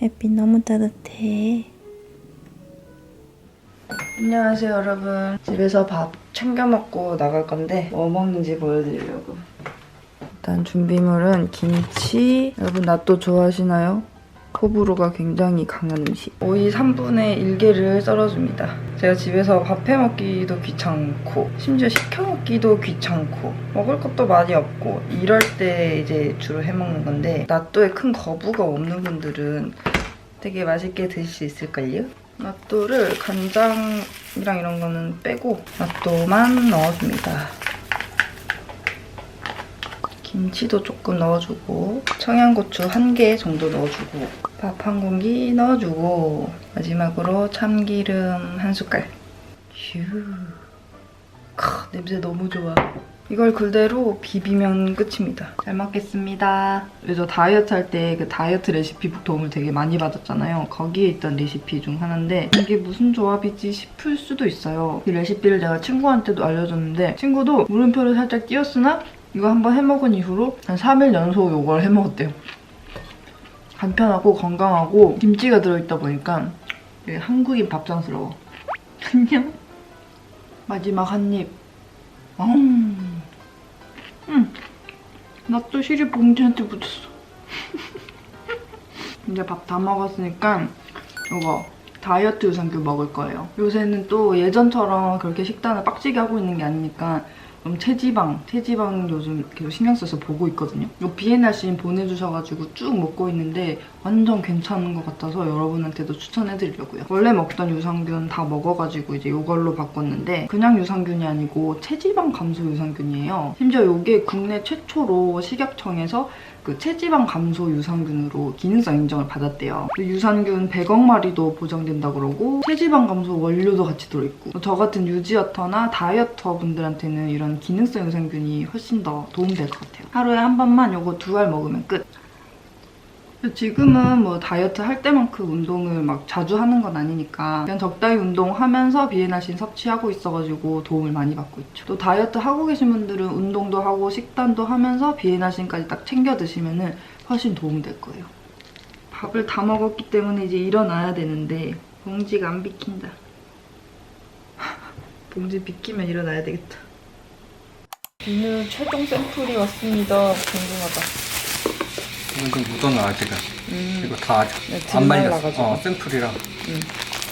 햇빛 너무 따뜻해. 안녕하세요 여러분. 집에서 밥 챙겨 먹고 나갈 건데 뭐 먹는지 보여드리려고. 일단 준비물은 김치. 여러분 나또 좋아하시나요? 호불호가 굉장히 강한 음식. 오이 3분의 1개를 썰어줍니다. 제가 집에서 밥 해먹기도 귀찮고 심지어 시켜먹기도 귀찮고 먹을 것도 많이 없고 이럴 때 이제 주로 해먹는 건데 나또에 큰 거부가 없는 분들은 되게 맛있게 드실 수 있을걸요? 나또를 간장이랑 이런 거는 빼고 나또만 넣어줍니다. 김치도 조금 넣어주고 청양고추 1개 정도 넣어주고 밥 1공기 넣어주고 마지막으로 참기름 1숟갈. 휴. 냄새 너무 좋아. 이걸 그대로 비비면 끝입니다. 잘 먹겠습니다. 그래서 다이어트 할 때 그 다이어트 레시피 도움을 되게 많이 받았잖아요. 거기에 있던 레시피 중 하나인데 이게 무슨 조합이지 싶을 수도 있어요. 이 레시피를 내가 친구한테도 알려줬는데 친구도 물음표를 살짝 띄웠으나 이거 한번 해먹은 이후로 한 3일 연속 이걸 해먹었대요. 간편하고 건강하고 김치가 들어있다 보니까 한국인 밥상스러워. 안녕. 마지막 한 입. 나또 시리 봉지한테 묻었어. 이제 밥 다 먹었으니까 이거 다이어트 유산균 먹을 거예요. 요새는 또 예전처럼 그렇게 식단을 빡시게 하고 있는 게 아니니까 좀 체지방 요즘 계속 신경 써서 보고 있거든요. 이 비엔나씬 보내주셔가지고 쭉 먹고 있는데 완전 괜찮은 것 같아서 여러분한테도 추천해드리려고요. 원래 먹던 유산균 다 먹어가지고 이제 이걸로 바꿨는데 그냥 유산균이 아니고 체지방 감소 유산균이에요. 심지어 이게 국내 최초로 식약청에서 그 체지방 감소 유산균으로 기능성 인정을 받았대요. 유산균 100억 마리도 보장된다 그러고 체지방 감소 원료도 같이 들어있고 저 같은 유지어터나 다이어터 분들한테는 이런 기능성 유산균이 훨씬 더 도움될 것 같아요. 하루에 한 번만 이거 2알 먹으면 끝. 지금은 뭐 다이어트 할 때만큼 운동을 막 자주 하는 건 아니니까 그냥 적당히 운동하면서 비엔나신 섭취하고 있어가지고 도움을 많이 받고 있죠. 또 다이어트 하고 계신 분들은 운동도 하고 식단도 하면서 비엔나신까지 딱 챙겨 드시면 훨씬 도움될 거예요. 밥을 다 먹었기 때문에 이제 일어나야 되는데 봉지가 안 비킨다. 봉지 비키면 일어나야 되겠다. 비누 최종 샘플이 왔습니다. 궁금하다. 이건 좀 묻어놔 아직은. 이거 다 아직 네, 안 말렸어. 말라가지고. 샘플이라.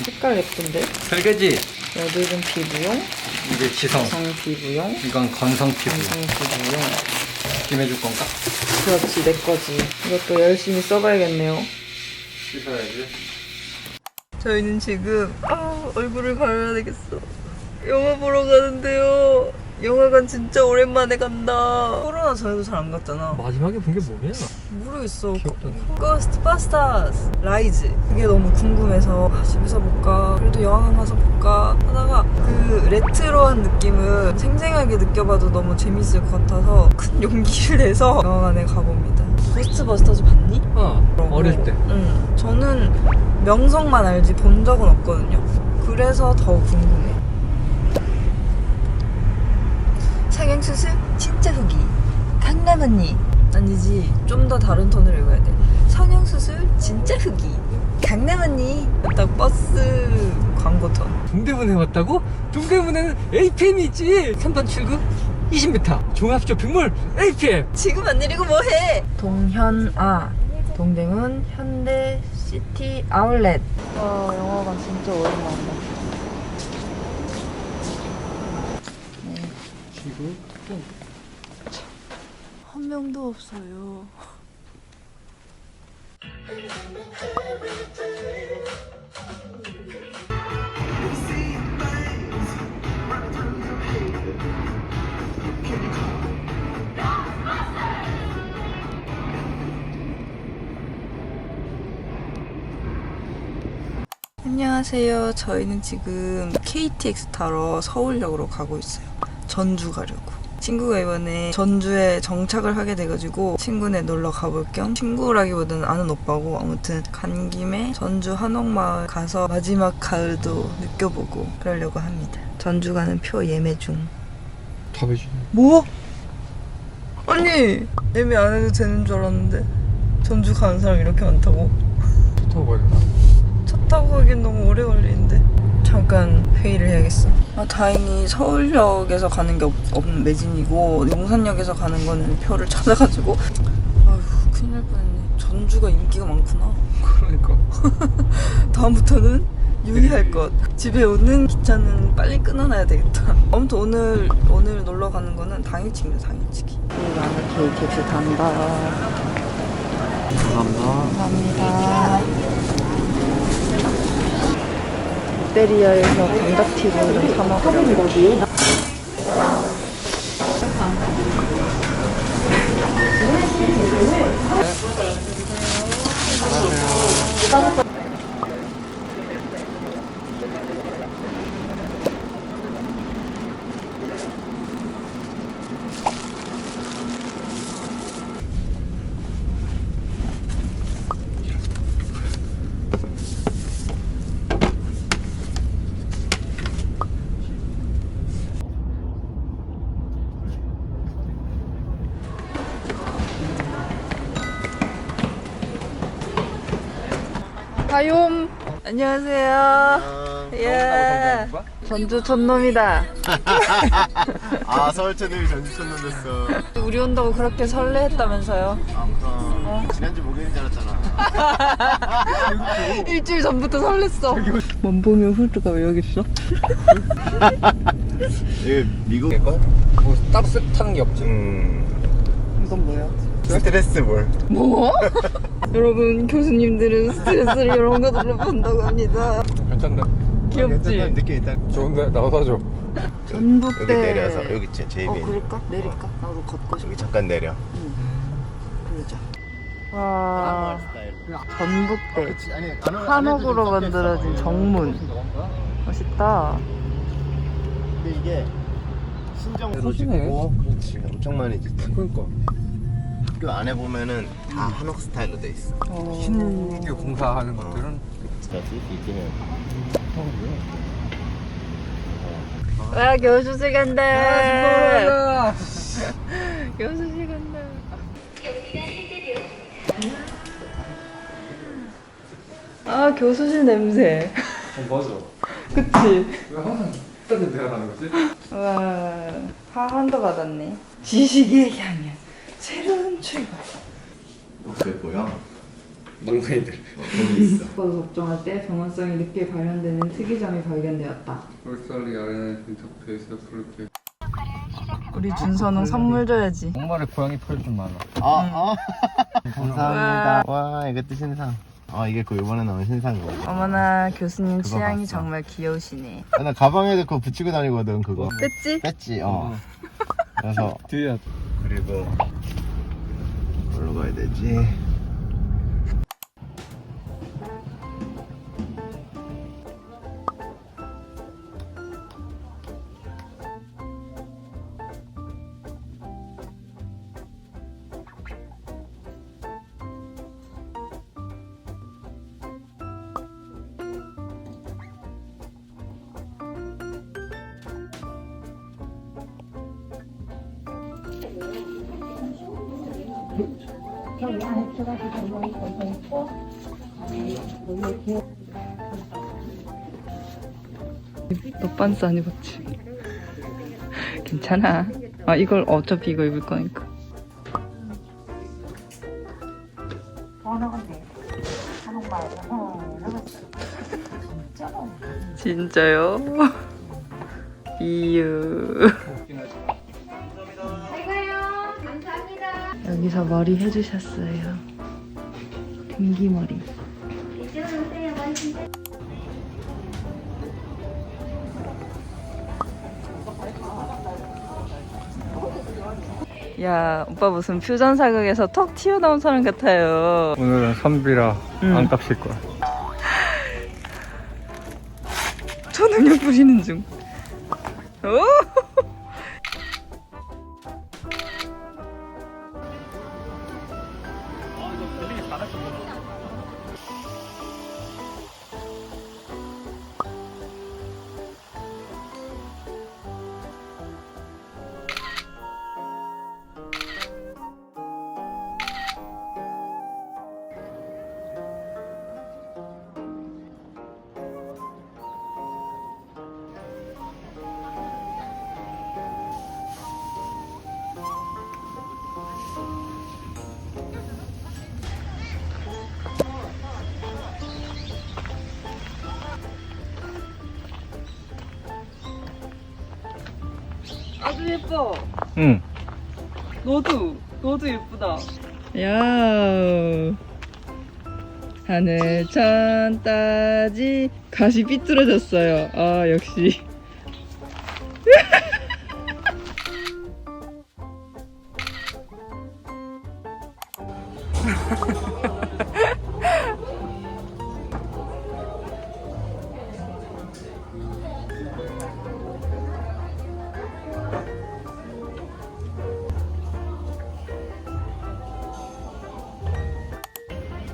색깔 예쁜데? 설계지. 여드름 피부용, 이게 지성. 성 피부용, 이건 건성 피부. 건성 피부용. 김해줄 건가? 그렇지, 내 거지. 이것도 열심히 써봐야겠네요. 씻어야지. 저희는 지금 얼굴을 가려야 되겠어. 영화 보러 가는데요. 영화관 진짜 오랜만에 간다. 코로나 전에도 잘 안 갔잖아. 마지막에 본 게 뭐냐? 모르겠어. 기억도 안 나. 고스트바스터스 라이즈. 그게 너무 궁금해서 집에서 볼까 그래도 영화관 가서 볼까 하다가 그 레트로한 느낌을 생생하게 느껴봐도 너무 재밌을 것 같아서 큰 용기를 내서 영화관에 가봅니다. 고스트바스터즈 봤니? 어릴 때. 응. 저는 명성만 알지 본 적은 없거든요. 그래서 더 궁금해. 성형수술 진짜 후기 강남 언니. 아니지, 좀 더 다른 톤으로 읽어야 돼. 성형수술 진짜 후기 강남 언니. 딱 버스 광고 톤. 동대문에 왔다고? 동대문에는 APM이 있지. 3단 출구 20m 종합쇼핑몰 APM. 지금 안 내리고 뭐해? 동현아 동대문 현대시티 아울렛. 영화관 진짜 오랜만이다. 지금 한 명도 없어요. 안녕하세요. 저희는 지금 KTX 타러 서울역으로 가고 있어요. 전주 가려고. 친구가 이번에 전주에 정착을 하게 돼가지고 친구네 놀러 가볼 겸, 친구라기보다는 아는 오빠고 아무튼 간 김에 전주 한옥마을 가서 마지막 가을도 느껴보고 그러려고 합니다. 전주 가는 표 예매 중. 다 배지. 뭐? 아니 예매 안 해도 되는 줄 알았는데 전주 가는 사람 이렇게 많다고? 타고 가야겠다. 차 타고 가긴 너무 오래 걸리는데. 잠깐 회의를 해야겠어. 아, 다행히 서울역에서 가는 게 없는 매진이고 용산역에서 가는 거는 표를 찾아가지고. 아휴, 큰일 날 뻔했네. 전주가 인기가 많구나. 그러니까. 다음부터는 유의할 것. 집에 오는 기차는 빨리 끊어놔야 되겠다. 아무튼 오늘 놀러 가는 거는 당일치기입니다. 당일치기. 나는 KTX 탄다. 감사합니다. 롯데리아에서 감자튀김 좀 사 먹으려고. 하욤. 안녕하세요. 예. 전주 촌놈이다. 아 서울초놈이 전주촌놈 됐어. 우리 온다고 그렇게 설레했다면서요. 아 그럼 지난주 목요일인 줄 알았잖아. 일주일 전부터 설렜어. 원봉이 후드가 왜 여기 있어? 이거 미국 거? 뭐 따로 타는 게 없지. 이건 뭐야? 스트레스볼. 뭐? 여러분, 교수님들은 스트레스를 이런 것들로 본다고 합니다. 괜찮네. 귀엽지? 느낌 일단 좋은데 나도 사줘. 여기 내려서 여기 제이비. 그럴까? 내릴까? 나도 걷고 싶어. 여기 잠깐 내려. 그러자. 와, 전북대. 한옥으로 만들어진 정문. 멋있다. 근데 이게 신정으로 소시네. 짓고 그렇지 엄청 많이 짓지. 그러니까. 학교 안에 보면은 다 한옥 스타일로 돼 있어. 신규 공사하는 것들은 와, 교수실 간다. 교수실 간다. 아, 교수실 냄새. 맞아. 그치? 왜 항상 비싼 데가 나는 거지? 와, 하한도 받았네. 지식의 향연, 새로운 출발. 왜 보여? 멍청이들. 거기 있어. 걱정할 때 병원성이 늦게 발현되는 특이점이 발견되었다. 볼살이 아래 인터페이스 프로젝트. 우리 준서는 선물 줘야지. 정말에 고양이 털 좀 많아. 감사합니다. 와 이것도 신상. 이게 그 이번에 나온 신상 거. 어머나, 교수님 그거 취향이 봤어. 정말 귀여우시네. 나 가방에도 그거 붙이고 다니거든 그거. 뺐지? 뺐지. 그래서 뒤에 그리고 뭘로 가야 되지? 너 반스 안 입었지? 괜찮아. 이걸 어차피 이거 입을 거니까. 진짜요? 이유. 여기서 머리 해주셨어요. 등기머리. 야, 오빠 무슨 퓨전 사극에서 턱 튀어나온 사람 같아요. 오늘은 선비라 안 깝실 거야. 초능력 부리는 중. 오! 아주 예뻐. 응. 너도 예쁘다. 야. 하늘천 따지 가시 삐뚤어졌어요. 아 역시.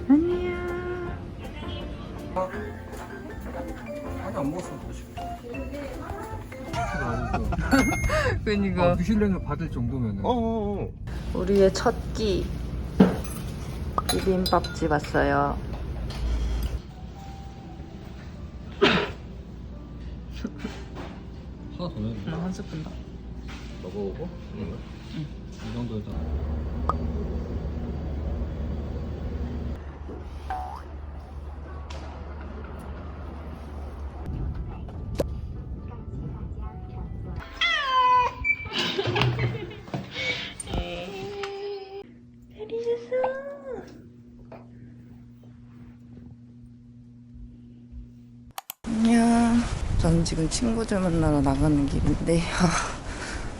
아니 안 먹었으면 더 싶어. 그니까. 미슐랭을 받을 정도면은. 우리의 첫 끼 비빔밥집 왔어요. 하나 더 넣는 거. 한 스푼 더. 먹어보고? 응. 이 정도에다. 안녕. 저는 지금 친구들 만나러 나가는 길인데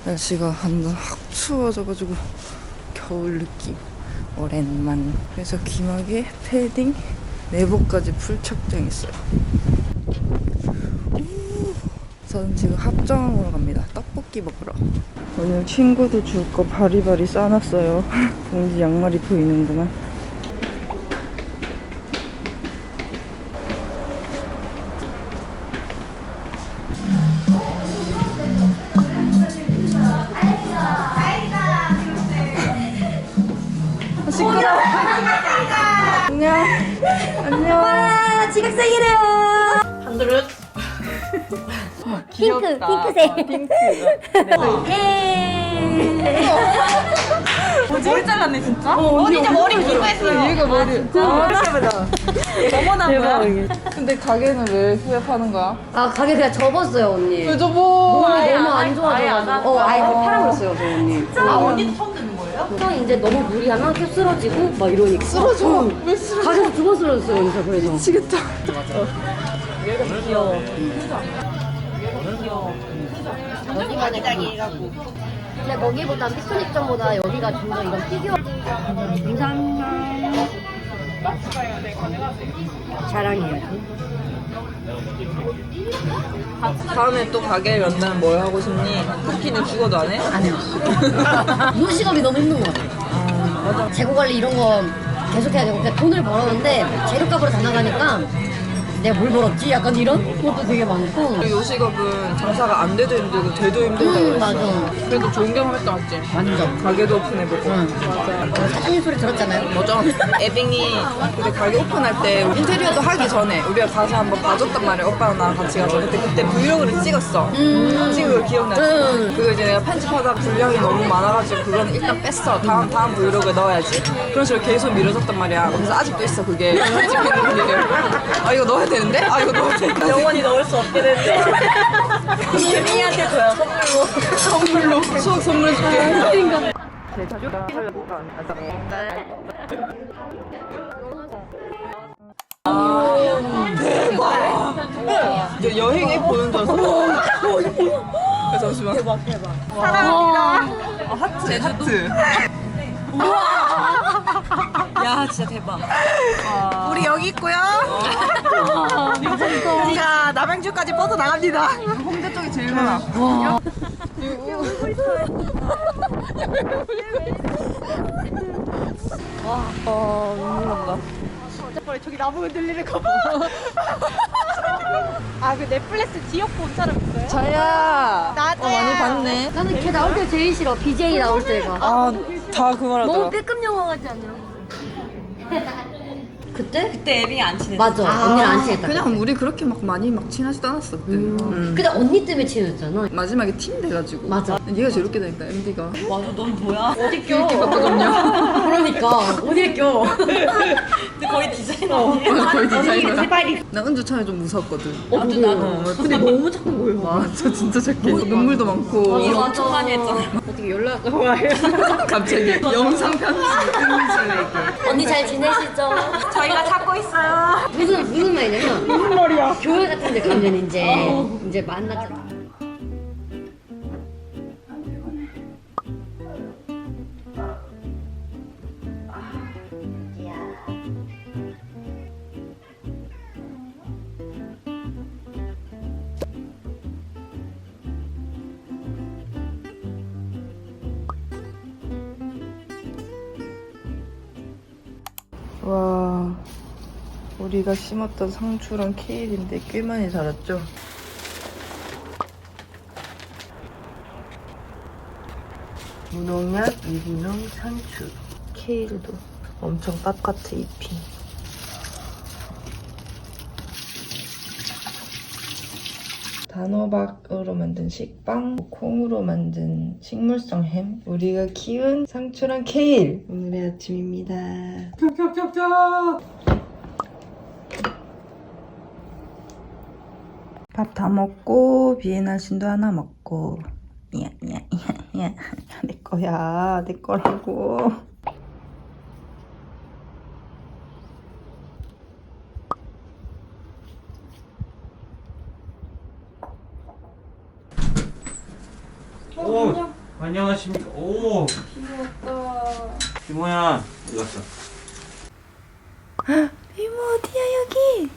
날씨가 완전 확 추워져가지고 겨울 느낌 오랜만. 그래서 귀마개, 패딩, 내복까지 풀 착장했어요. 저는 지금 합정으로 갑니다. 떡볶이 먹으러. 오늘 친구도 줄 거 바리바리 싸놨어요. 왠지 양말이 보이는구만. 시끄러워. 안녕. 안녕. 와, 지각생이래요. 한 그릇. 핑크, 핑크색. 핑크. 예. 머리 잘랐네 진짜? 언니 이제 머리 기부했어요. 얘가 머리. 어머나 뭐야? 근데 가게는 왜 후회하는 거야? 아, 가게 그냥 접었어요, 언니. 왜 저거? 몸이 너무 안 좋아져가지고. 아예 팔아버렸어요, 저 언니. 아, 언니도 처음 듣는 거예요? 형이 이제 너무 무리하면 캡 쓰러지고 막 이러니까. 쓰러져. 왜 쓰러져? 가게에서 2번 쓰러졌어요, 언니가 그래서. 미치겠다. 여기가 내장이 해갖고. 근데 거기보다 피크닉점보다 여기가 좀 더 이런 피규어. 감사합니다. 자랑이에요. 다음에 또 가게 연다면 뭘 하고 싶니? 쿠키는 죽어도 안 해? 안 해요. 요식업이 너무 힘든 것 같아요. 맞아. 재고 관리 이런 거 계속 해야 되고, 그러니까 돈을 벌었는데 재료값으로 다 나가니까 내가 뭘 벌었지? 약간 이런 것도 되게 많고. 요식업은 장사가 안 돼도 힘들고 돼도 힘들다고 그랬어. 맞아. 그래도 좋은 경험했던 것 같지? 완전. 가게도 오픈해보고. 맞아. 사장님 소리 들었잖아요. 맞아. 에빙이 그때 가게 오픈할 때 인테리어도 하기 전에 우리가 가서 한번 봐줬단 말이야. 오빠랑 나랑 같이 가서. 그때 브이로그를 찍었어. 찍은 거 기억나지? 그거 이제 내가 편집하다 분량이 너무 많아가지고 그건 일단 뺐어. 다음 브이로그에 넣어야지. 그런 식으로 계속 미뤄졌단 말이야. 그래서 아직도 있어 그게. 편집하는 게. 아 이거 넣어야 되는데? 아 이거 넣어야 되는데? 영원히 넣을 수 없게 됐네. 유미한테 줘요. 선물로. 수학 선물 줄게. 대박. 이제 여행 앱 보는 줄 알았어. 잠시만. 대박. 사랑합니다. 하트. 제주도. 야 진짜 대박. 우리 여기 있고요. 자, 남양주까지 뻗어 나갑니다. 홍대 쪽이 제일 많아. 눈물 난다. 저기 나무 흔들리는 거 봐. 아, 그 넷플릭스 지역 본 사람 있어요? 자야. 나도야. 많이 봤네. 나는 걔 나올 때 제일 싫어. BJ 나올 때가. 다 그 말하더라. 너무 B급 영화 같지 않냐? 그때? 그때 애빙이 안 친했어. 맞아. 언니랑 안 친했다. 그냥 우리 그렇게 막 많이 막 친하지도 않았어 그때. 근데 언니 때문에 친해졌잖아. 마지막에 팀 돼가지고. 맞아. 얘가 제일 웃게 되니까 MD가. 맞아, 넌 뭐야? 어디 껴? 그러니까 어딜 껴? 근데 거의 디자이너 아니야? 거의 디자이너. 제발이. 나 은주 처음에 좀 무섭거든. 나도. 근데 너무 착해 보여. 맞아 진짜 착해. 눈물도 많고. 일 엄청 많이 했잖아. 어떻게 연락 와요? 갑자기 영상 편지 은주에게. 언니 잘 지내시죠? 저희가 찾고 있어요. 무슨 말이냐면 무슨 말이야? 교회 같은 데 가면 이제 만났잖아. 와, 우리가 심었던 상추랑 케일인데 꽤 많이 자랐죠? 무농약 유기농 상추. 케일도 엄청 빳빳해 잎이. 단호박으로 만든 식빵, 콩으로 만든 식물성 햄, 우리가 키운 상추랑 케일. 오늘의 아침입니다. 밥 다 먹고 비엔나신도 하나 먹고. 야, 내 거야, 내 거라고. 오, 안녕하십니까. 오, 이모야. 어디 갔어? 이모 어디야 여기?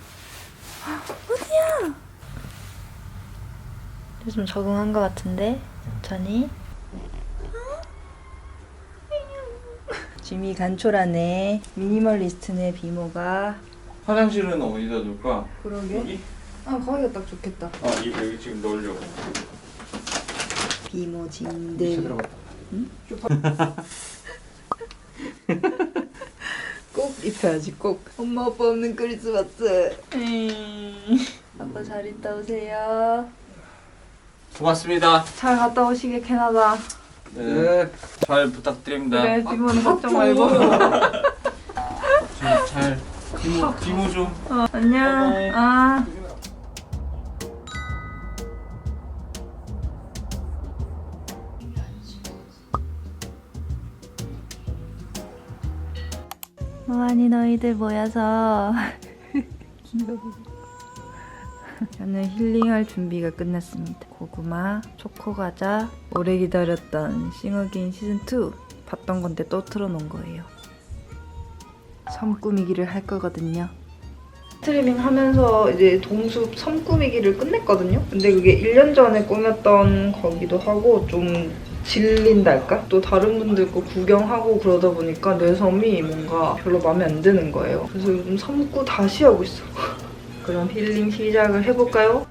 어디야? 요즘 적응한 것 같은데 천천히. 지미 간초라네. 미니멀리스트네 비모가. 화장실은 어디다 둘까? 그러게. 여기? 아 거기가 딱 좋겠다. 여기 지금 넣으려고. 비모 짐들. 꼭 입혀야지 꼭. 엄마 아빠 없는 크리스마스. 아빠 잘 있다 오세요. 고맙습니다. 잘 갔다 오시게 캐나다. 네, 잘 부탁드립니다. 그래 비모는 걱정 말고. 잘 디모 좀. 안녕. 아. 뭐하니 너희들 모여서. 저는 힐링할 준비가 끝났습니다. 고구마, 초코과자, 오래 기다렸던 싱어게인 시즌2 봤던 건데 또 틀어놓은 거예요. 섬 꾸미기를 할 거거든요. 스트리밍 하면서 이제 동숲 섬 꾸미기를 끝냈거든요. 근데 그게 1년 전에 꾸몄던 거기도 하고 좀 질린달까? 또 다른 분들 거 구경하고 그러다 보니까 내 섬이 뭔가 별로 마음에 안 드는 거예요. 그래서 요즘 섬꾸 다시 하고 있어. 그럼 힐링 시작을 해볼까요?